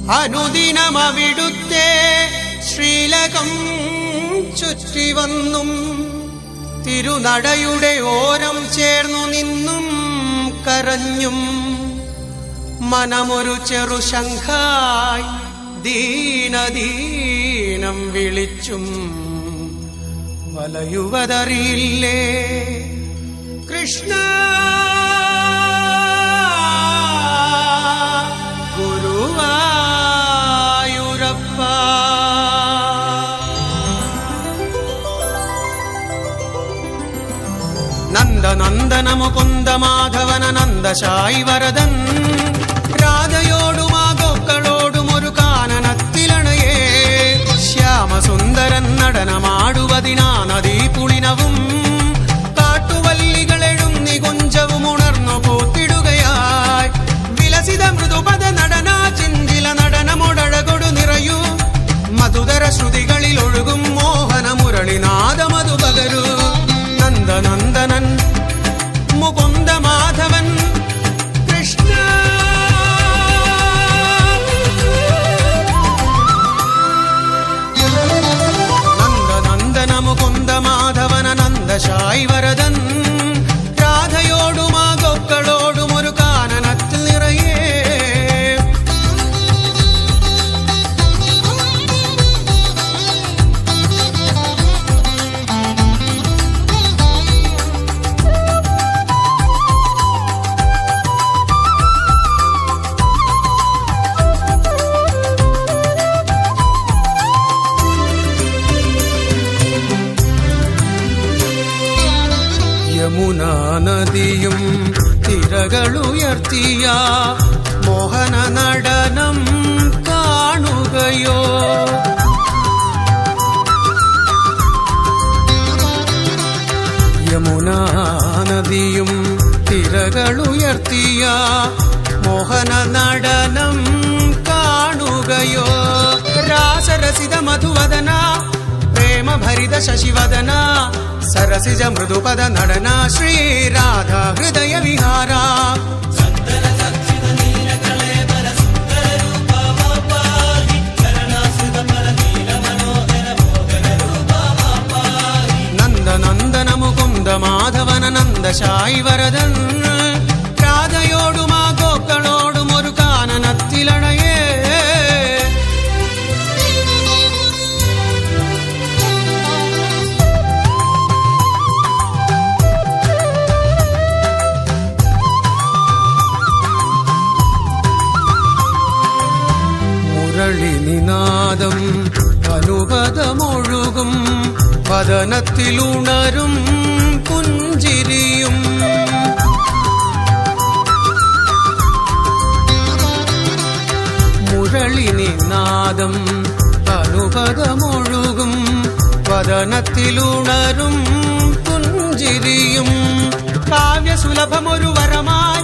അനുദിനമവിടുത്തെ ശ്രീലകം ചുറ്റിവന്നും തിരുനടയുടെ ഓരം ചേർന്നു നിന്നും കരഞ്ഞും മനമൊരു ചെറുശംഖായി ദീനദീനം വിളിച്ചും വലയുവതറിയില്ലേ കൃഷ്ണ ഗുരുവായൂരപ്പ. നന്ദനന്ദന മുകുന്ദ മാധവന നന്ദശായി വരദൻ രാധയോടുമാകൊക്കളോടും ഒരു കാനനത്തിലണയേ ശ്യാമസുന്ദരൻ നടനമാടുവതിനാ നദീ പുളിനവും കാട്ടുവല്ലികളെഴും നികുഞ്ചവും ഉണർന്നു പൂത്തിടുകയായി വിലസിത മൃദുപദ നടന ചിഞ്ചില നടനമൊടഴകൊടു നിറയൂ മധുതര ശ്രുതികളിൽ ഒഴുകും മോഹന മുരളിനാദമതു പകരൂ നന്ദനന്ദനൻ മുകുന്ദ മാധവൻ കൃഷ്ണ. നന്ദനന്ദന മുകുന്ദ മാധവന നന്ദശായി വരദൻ രാധയോടുമാകൊക്കളോടും ഒരു കാനനത്തിൽ നിറയേ യമുനാ നദിയും തിരകളുയർത്തിയ മോഹന നടനം കാണുകയോ യമുനാ നദിയും തിരകളുയർത്തിയ മോഹന നടനം കാണുകയോ രാസരസിത മധുവദന പ്രേമഭരിത ശശിവദന സരസിജ മൃദുപദ നടന ശ്രീരാധ ഹൃദയ വിഹാര നന്ദനന്ദന മുകുന്ദ മാധവന നന്ദശായി വരദൻ രാധയോടുമാകൊക്കളോടും ഒരു കാനനത്തിലണയേ നിനാദം അനുപദമൊഴുകും വദനത്തിലുണരും പുഞ്ചിരിയും മുരളിനിനാദം അനുപദമൊഴുകും വദനത്തിലുണരും പുഞ്ചിരിയും കാവ്യസുലഭമൊരു വരമായി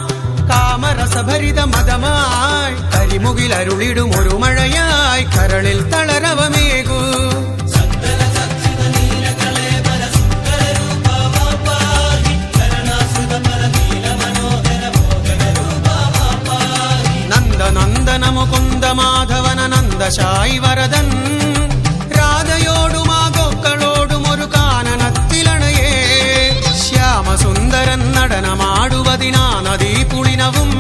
കാമരസഭരിത മതമായി കരിമുകിലരുളിടും ഒരു മഴയായി കരളിൽ തളരവമേകൂ നന്ദനന്ദന മുകുന്ദ മാധവന നന്ദശായി വരദൻ രാധയോടുമാകൊക്കളോടും ഒരു കാനനത്തിലണയേ ശ്യാമസുന്ദരൻ നടനമാടുവതിനാ നദീ പുളിനവും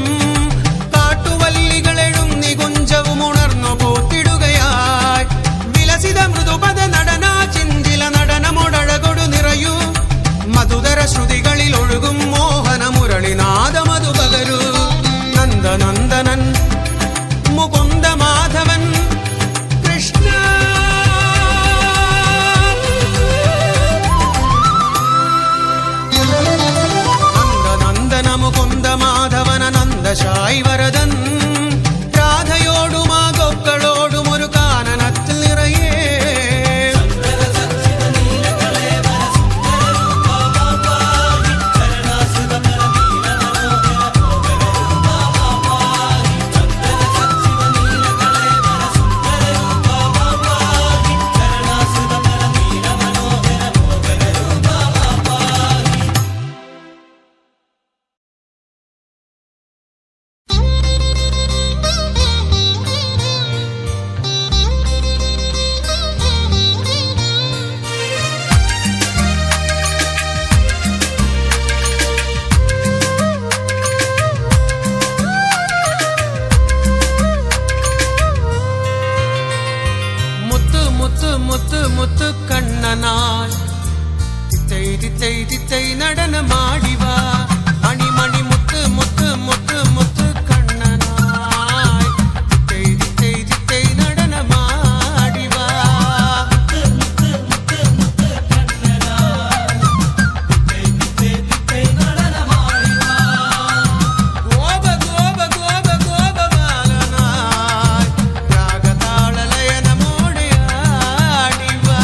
കാട്ടുവല്ലികളെഴും നികുഞ്ചവും ഉണർന്നു പൂത്തിടുകയായി വിലസിത മൃദുപദ നടന ചിഞ്ചില നടനമൊടഴകൊടു നിറയൂ മധുതര ശ്രുതികളിൽ ഒഴുകും മോഹന മുരളിനാദമതു പകരൂ നന്ദനന്ദനൻ മുകുന്ദ മാധവൻ കൃഷ്ണ. നന്ദനന്ദന മുകുന്ദ മാധവന നന്ദശായി വരദൻ രാധയോടുമാകൊക്കളോടും ഒരു കാനനത്തിൽ നിറയേ നടനമാടിവാ മണിമണി മുത്ത് മുത്ത് മുത്ത് മുത്ത് കണ്ണനായി ദിത്തൈ ദിത്തൈ നടനമാടിവാ ഗോപ ഗോപ ഗോപ ഗോപബാലനായി രാഗതാളലയനമോടെ ആടിവാ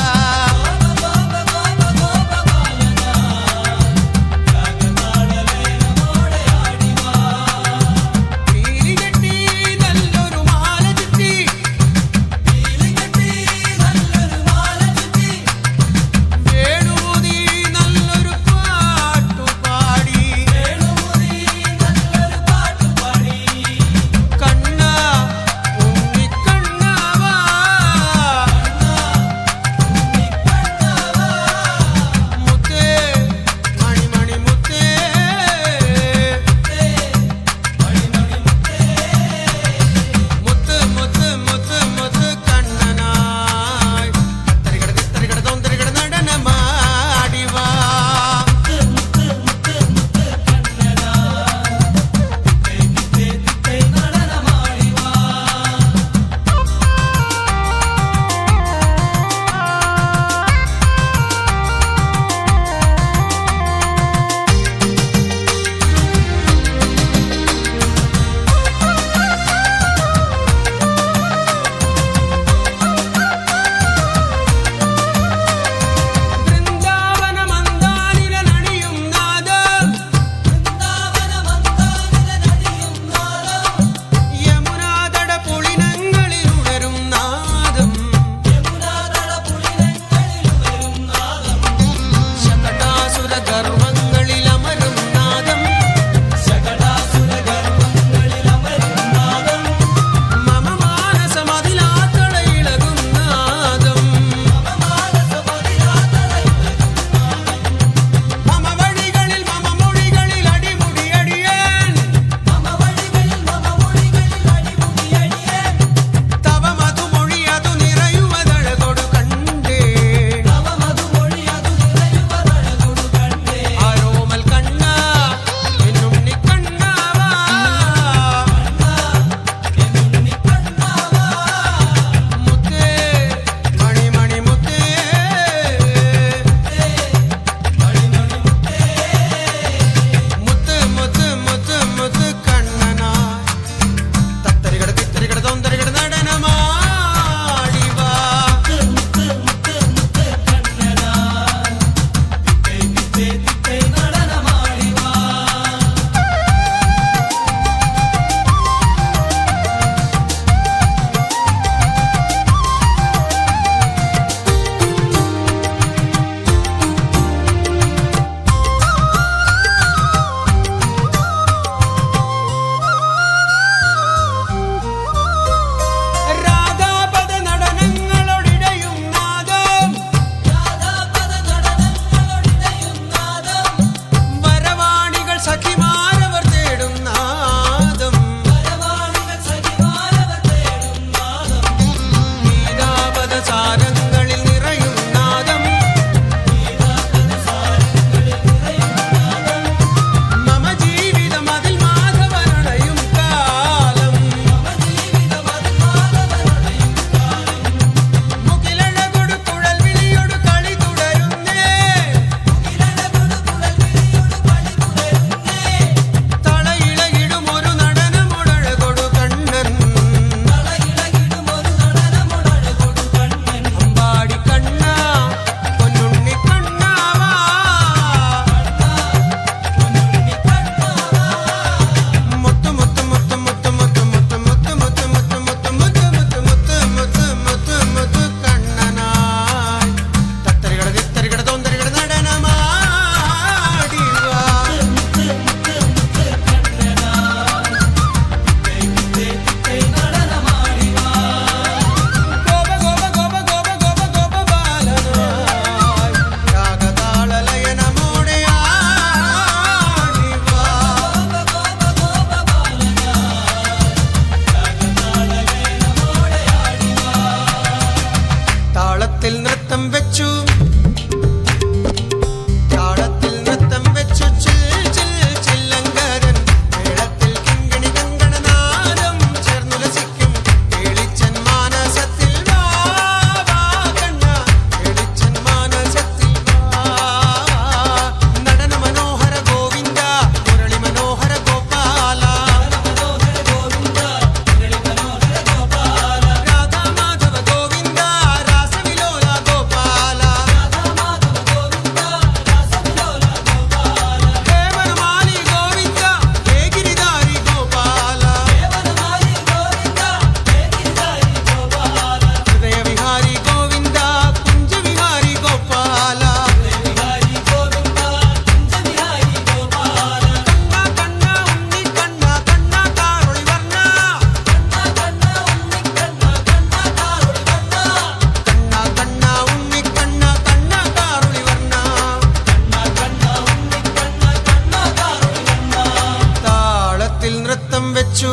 വെച്ചു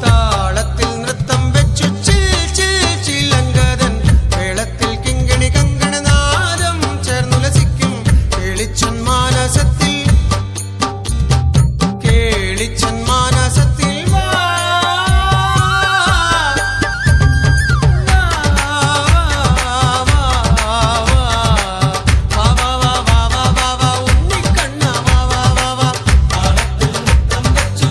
താളത്തിൽ നൃത്തം വെച്ചു ചിലങ്കതൻ മേളത്തിൽ കിങ്ങിണി കങ്കണനാദം ചേർന്നുലസിക്കും കേളിച്ചൻ മാനസത്തിൽ ഉണ്ണിക്കണ്ണ വാ വാ വാ വാ താളത്തിൽ നൃത്തം വെച്ചു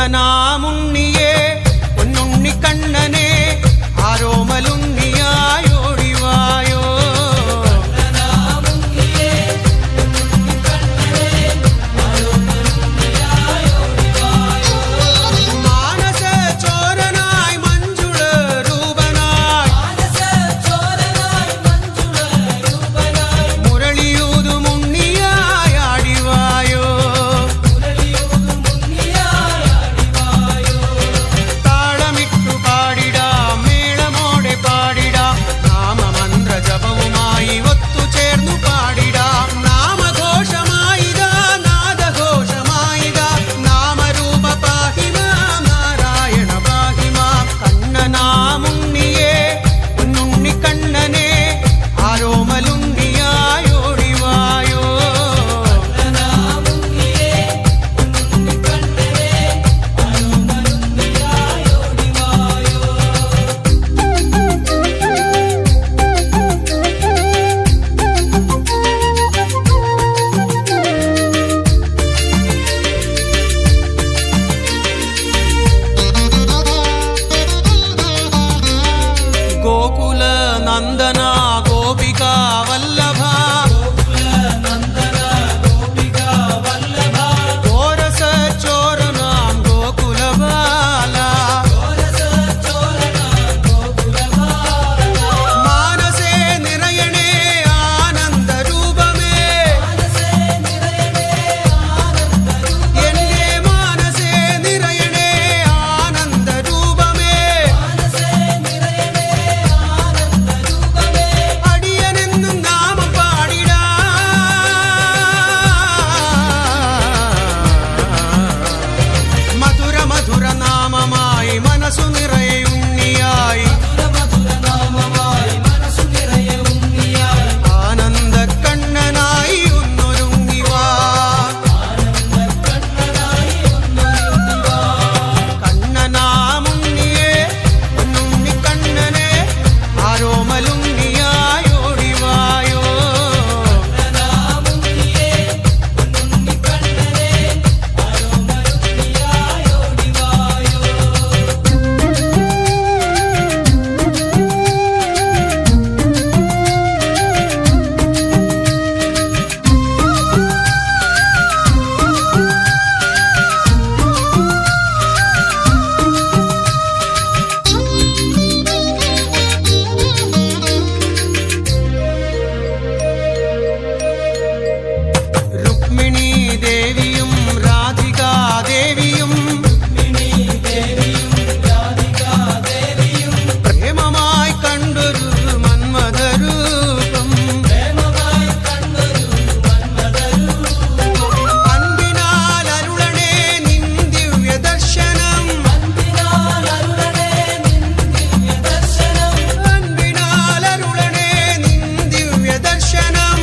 കണ്ണനാമുണ്ണിയേ പൊന്നുണ്ണി കണ്ണനെ ആരോമലുണ്ണിയായോടിവായോ. മാനസ ചോരനായി മഞ്ജുള രൂപനായി മുരളിയൂതുമുണ്ണിയായാടിവായോ. താളമിട്ടു പാടിടാം മേളമോടെ പാടിടാം നാമമന്ത്ര ജപവുമായി ഒത്തുചേർന്നു പാടിടാം. നാമഘോഷമായിതാ നാദഘോഷമായിതാ നാമരൂപ പാഹിമാം നാരായണ പാഹിമാം. കണ്ണനാമുണ്ണിയേ പൊന്നുണ്ണി കണ്ണനെ ആരോമലുണ്ണിയായോടിവായോ. ഗോകുല നന്ദന ഗോപികാ വല്ലഭ ഗോരസ ചോരനാം ഗോകുലബാല. മാനസേ നിറയണേ ആനന്ദരൂപമേ എന്റെ മാനസേ നിറയണേ ആനന്ദരൂപമേ. അടിയനെന്നും നാമം പാടിടാ മധുര മധുര നാമമായി മനസ്സു നിറയെ ഉണ്ണിയായി ആനന്ദ കണ്ണനായി ഒന്നൊരുങ്ങിവാ. കണ്ണനാമുണ്ണിയേ പൊന്നുണ്ണി കണ്ണനെ ആരോമലുണ്ണിയായോടിവായോ. രുക്മിണീ ദേവിയും രാധികാ ദേവിയും പ്രേമമായി കണ്ടൊരു മന്മഥരൂപം. അൻപിനാൽ അരുളണേ നിൻ ദിവ്യദർശനം. അൻപിനാൽ അരുളണേ നിൻ ദിവ്യദർശനം.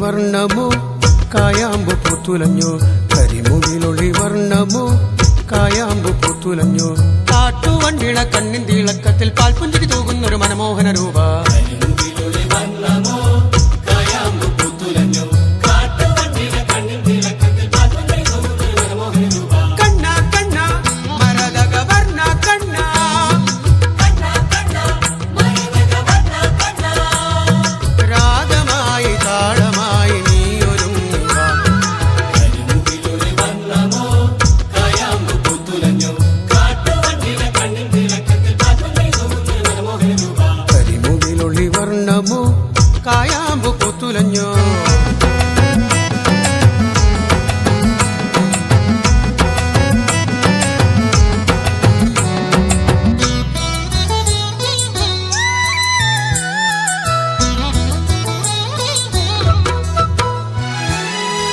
വർണ്ണമോ കായാമ്പു പൂത്തുലഞ്ഞു, കരിമുകിലൊളി വർണ്ണമോ കായാമ്പു പൂത്തുലഞ്ഞു. കാട്ടുവണ്ടിണ കണ്ണിൻ തിളക്കത്തിൽ പാൽപുഞ്ചിരി തൂകുന്നൊരു മനമോഹന രൂപ. കായാമ്പു പൂത്തുലഞ്ഞു.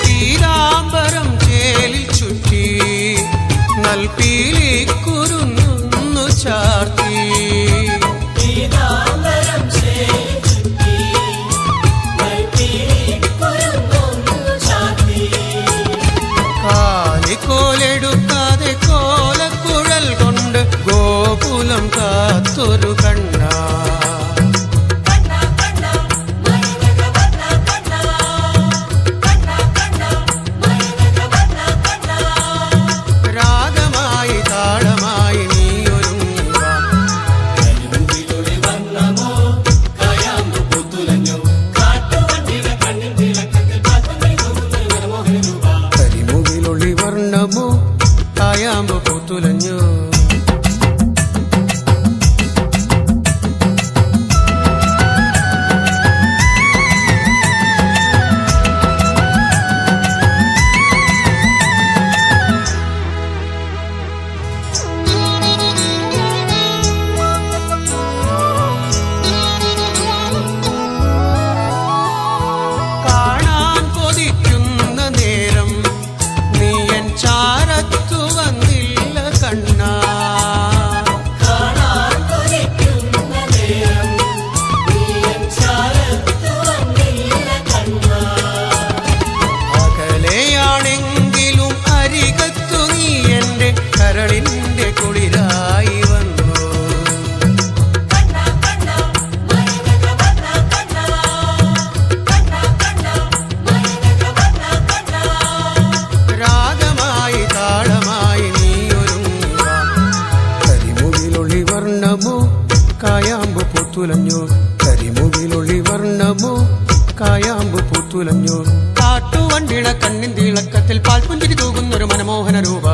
പീതാംബരം ചേലിൽ ചുറ്റി നൽപീലി കുരുന്നു ചാർത്തി. കോലെടുക്കാതെ കോലക്കുഴൽ കൊണ്ട് ഗോകുലം കാത്തൊരു കണ്ണ. രാഗമായി താളമായി നീയൊരുങ്ങുക. കരിമുകിലൊളി വർണ്ണമോ കായാമ്പു പൂത്തുലഞ്ഞു. കാണാൻ കൊതിക്കുന്ന നേരം നീ എൻ ചാരത്തു വന്നില്ല കണ്ണാ. അകലെയാണെങ്കിലും അരികത്തു നീ എൻ്റെ കരളിൻ്റെ കുളിരായി വന്നു. രാഗമായി താളമായി നീയൊരുങ്ങുക. കരിമുകിലൊളി വർണ്ണമോ കായാമ്പു പൂത്തുലഞ്ഞു, കരിമുകിലൊളി വർണ്ണമോ കായാമ്പു പൂത്തുലഞ്ഞു. കാട്ടുവണ്ടിണ കണ്ണിൻ തിളക്കത്തിൽ പാൽപുഞ്ചിരി തൂകുന്നൊരു മനമോഹന രൂപ.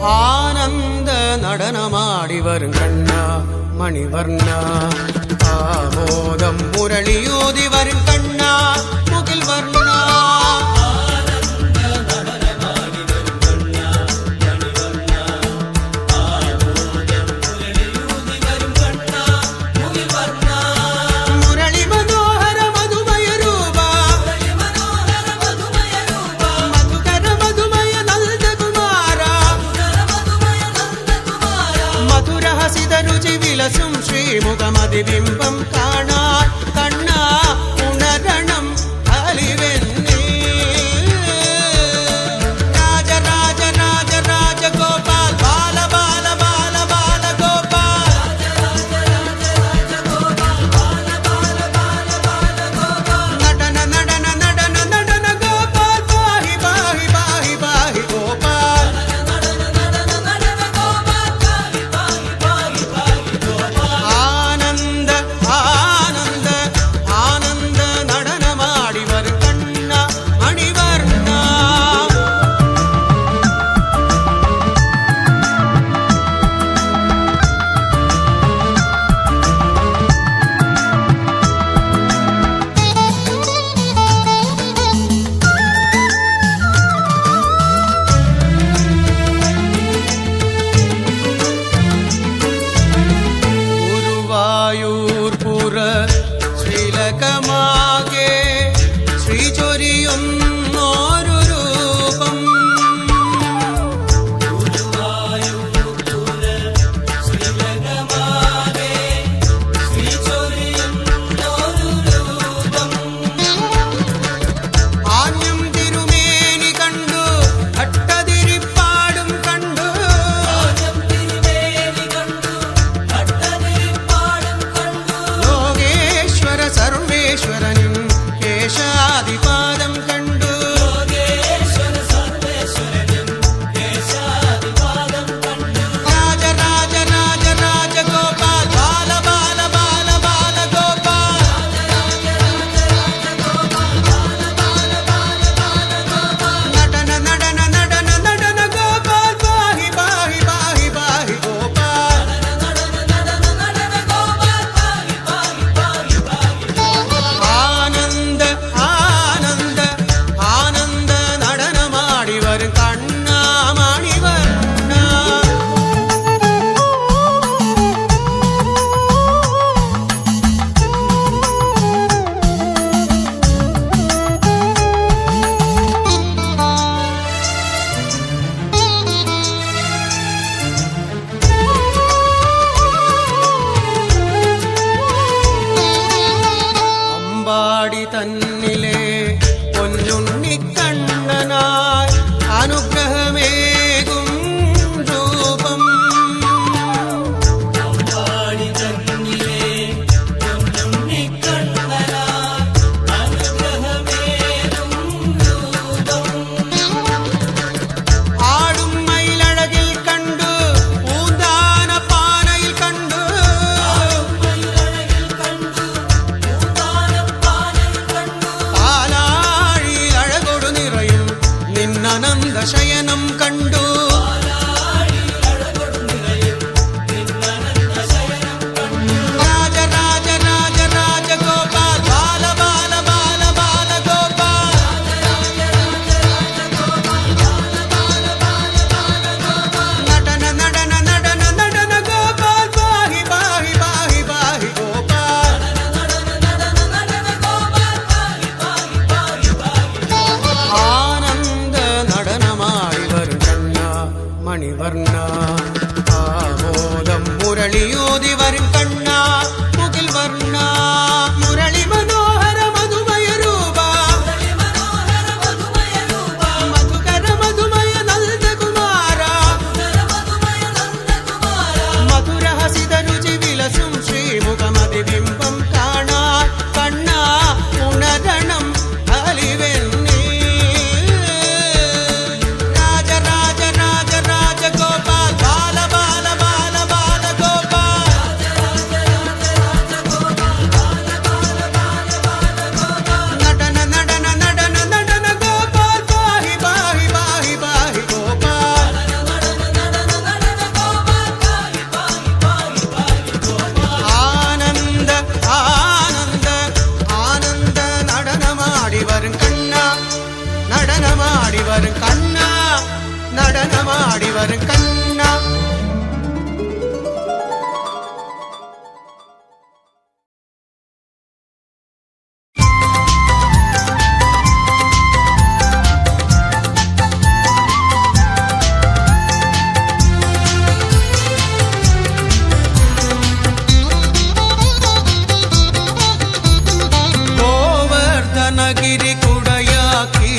ആനന്ദ നടനമാടി വരും കണ്ണ മണിവർണ്ണ. ആമോദം മുരളിയോതി വരും കണ്ണ മുകിൽ വർണ്ണ. ശ്രീമുഖമതിബിംബം കാണാൻ കണ്ണാ ഉണരണം അലിവെന്നേ. രാജ രാജ രാജ രാജ ഗോപാൽ ബാല ബാല ബാല ബാല ഗോപാൽ. നടന നടന നടന നടന ഗോപാൽ പാഹി പാഹി പാഹി. ശയനം കണ്ടു രാജ രാജ രാജ രാജ ഗോപാൽ ബാല ബാല ബാല ബാല ഗോപാൽ നടന നടന നടന നടന ഗോപാൽ പാഹി പാഹി പാഹി പാഹി ഗോപാൽ ആനന്ദ നടനമായി വരും കണ്ണ മണിവർണ്ണ ആമോദം മുരളിയോതി വരും കണ്ണ മുകിൽ വർണ്ണ മുരളി മനോഹര മധുമയ രൂപ മധുകര മധുമയ നന്ദകുമാര മധുരഹസിത രുചി വിലസും ശ്രീമുഖമതിബിംബം കാണാൻ കണ്ണ ഉണരണം അലിവെന്നീ രാജ രാജ രാജ രാജ ഗോപാൽ ബാല ബാല ബാല ബാല ഗോപാൽ നടന നടന നടന നടന ഗോപാൽ പാഹി പാഹി പാഹി പാഹി ഗോപാൽ ആനന്ദ ആനന്ദ ആനന്ദ നടനമാടി വരും കണ്ണ നടനമാടി വരും കണ്ണ നടനമാടി വരും കണ്ണ गोवर्धनगिरि कुडयाकी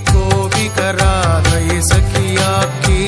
गोपिकराधय सखियाकी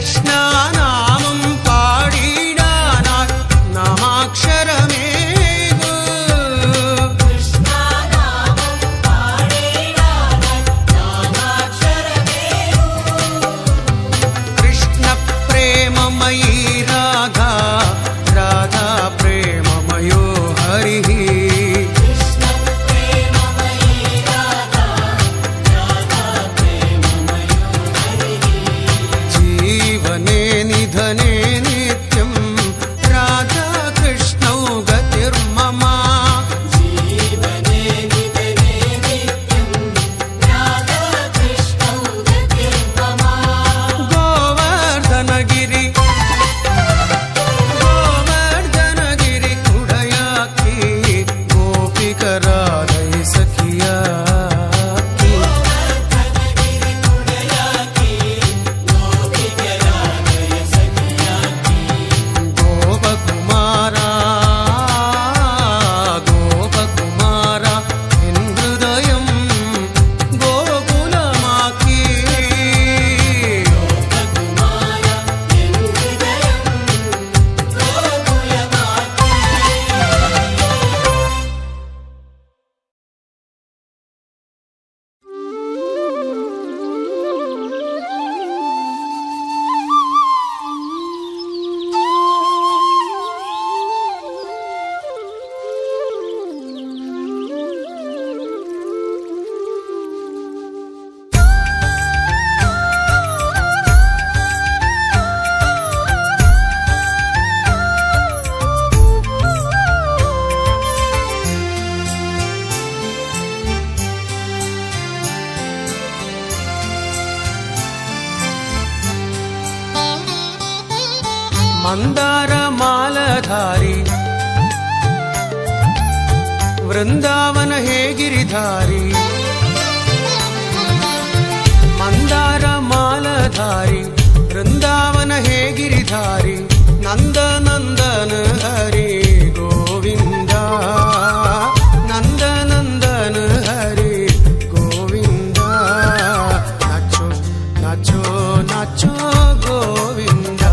കൃഷ്ണനാമം പാടിടാനായി നാമാക്ഷരമേകൂ. കൃഷ്ണപ്രേമമയീ രാധാ, രാധാ പ്രേമമയോ ഹരിഃ. ജീവനേ നിധനേ നിത്യം രാധാ കൃഷ്ണൗ ഗതിർമമ. ഗോവർദ്ധനഗിരി ഗോവർദ്ധനഗിരി കുടയാക്കി ഗോപികരാധൈ സഖിയാക്കി. ഗോപകുമാരാ ഗോപകുമാരാ എൻ ഹൃദയം ഗോകുലമാക്കി. मंदारमालधारी वृंदावन हे गिरिधारी. मंदारमालधारी वृंदावन हे गिरिधारी. नंद नंदन हरि गोविंदा, नंद नंदन हरि गोविंदा. नाचो नाचो नाचो गोविंदा.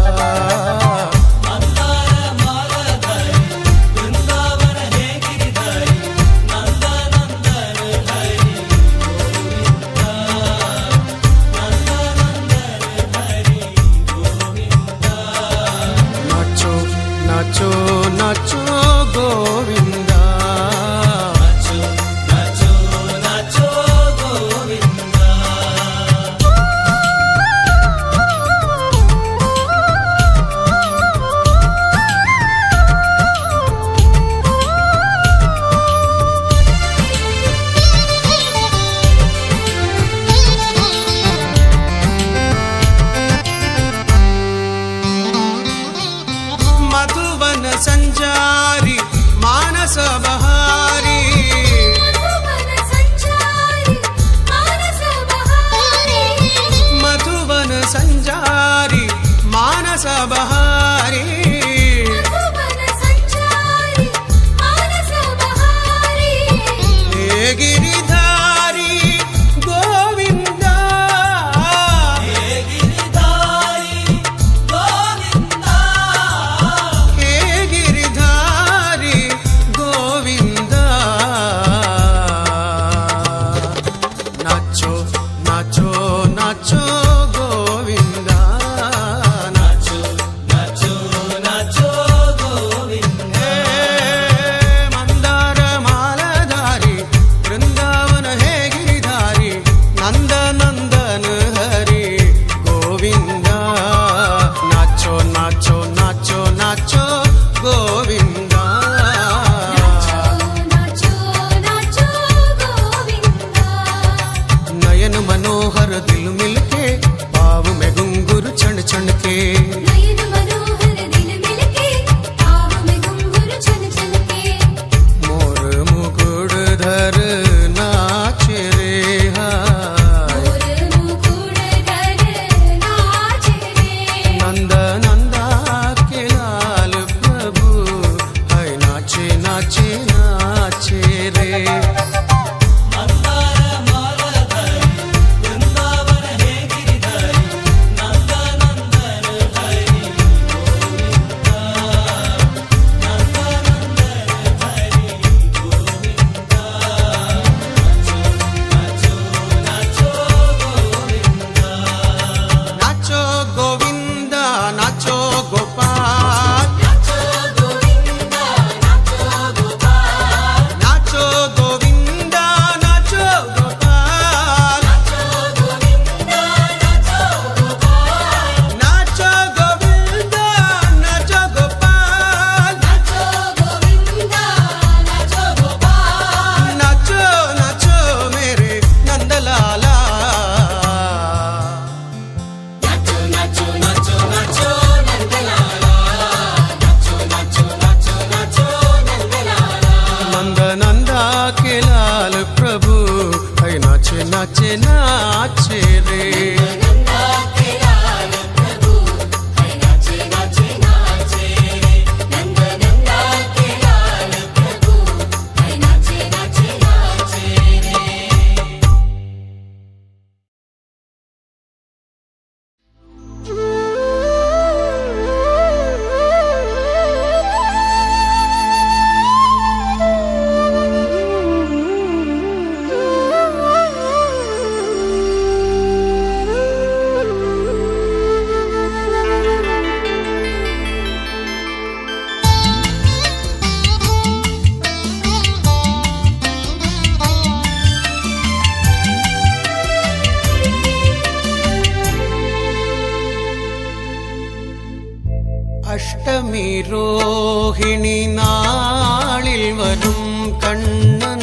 അഷ്ടമി രോഹിണി നാളിൽ വരും കണ്ണൻ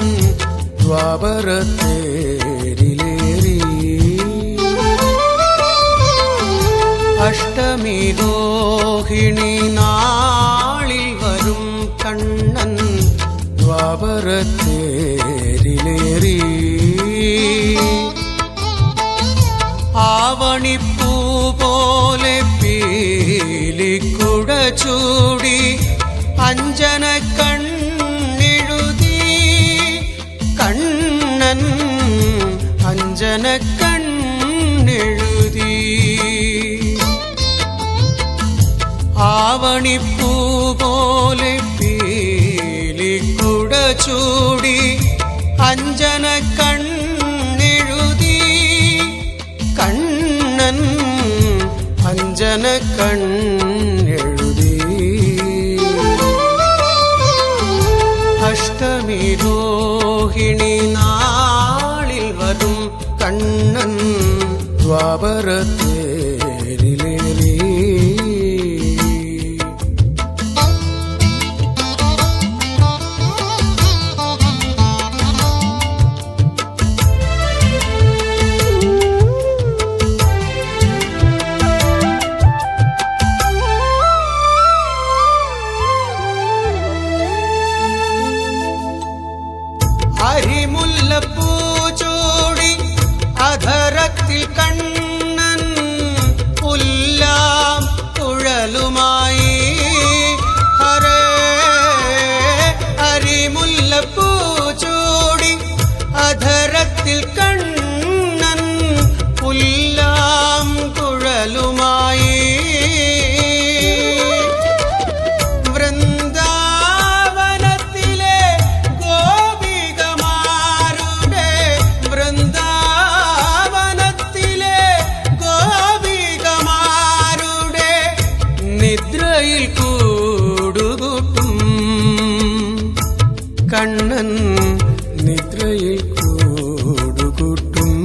ദ്വാപരത്തേരിലേറി. അഷ്ടമി രോഹിണി നാളിൽ വരും കണ്ണൻ ദ്വാപരത്തേരിലേറി. ആവണിപ്പൂ പോലെ പീലിക്കുട ചൂടി അഞ്ജന കണ്ണെഴുതി കണ്ണൻ അഞ്ജന കണ്ണെഴുതി. ആവണിപ്പൂ പോലെ പീലിക്കുട ചൂടി അഞ്ജന കണ്ണെഴുതി കണ്ണൻ അഞ്ജന കണ്ണെഴുതി. അഷ്ടമി രോഹിണി നാളിൽ വരും കണ്ണൻ ദ്വാപരത്തേരിലേറി. അരിമുല്ലപ്പൂ ചൂടി അധരത്തിൽ കണ്ണൻ പുല്ലാം കുഴലുമായി. ഹരേ അരിമുല്ലപ്പൂ ചൂടി അധരത്തിൽ കണ്ണൻ പുല്ലാം കുഴലുമായി. നിദ്രയിൽ കൂടുകൂട്ടും കണ്ണൻ നിദ്രയിൽ കൂടുകൂട്ടും.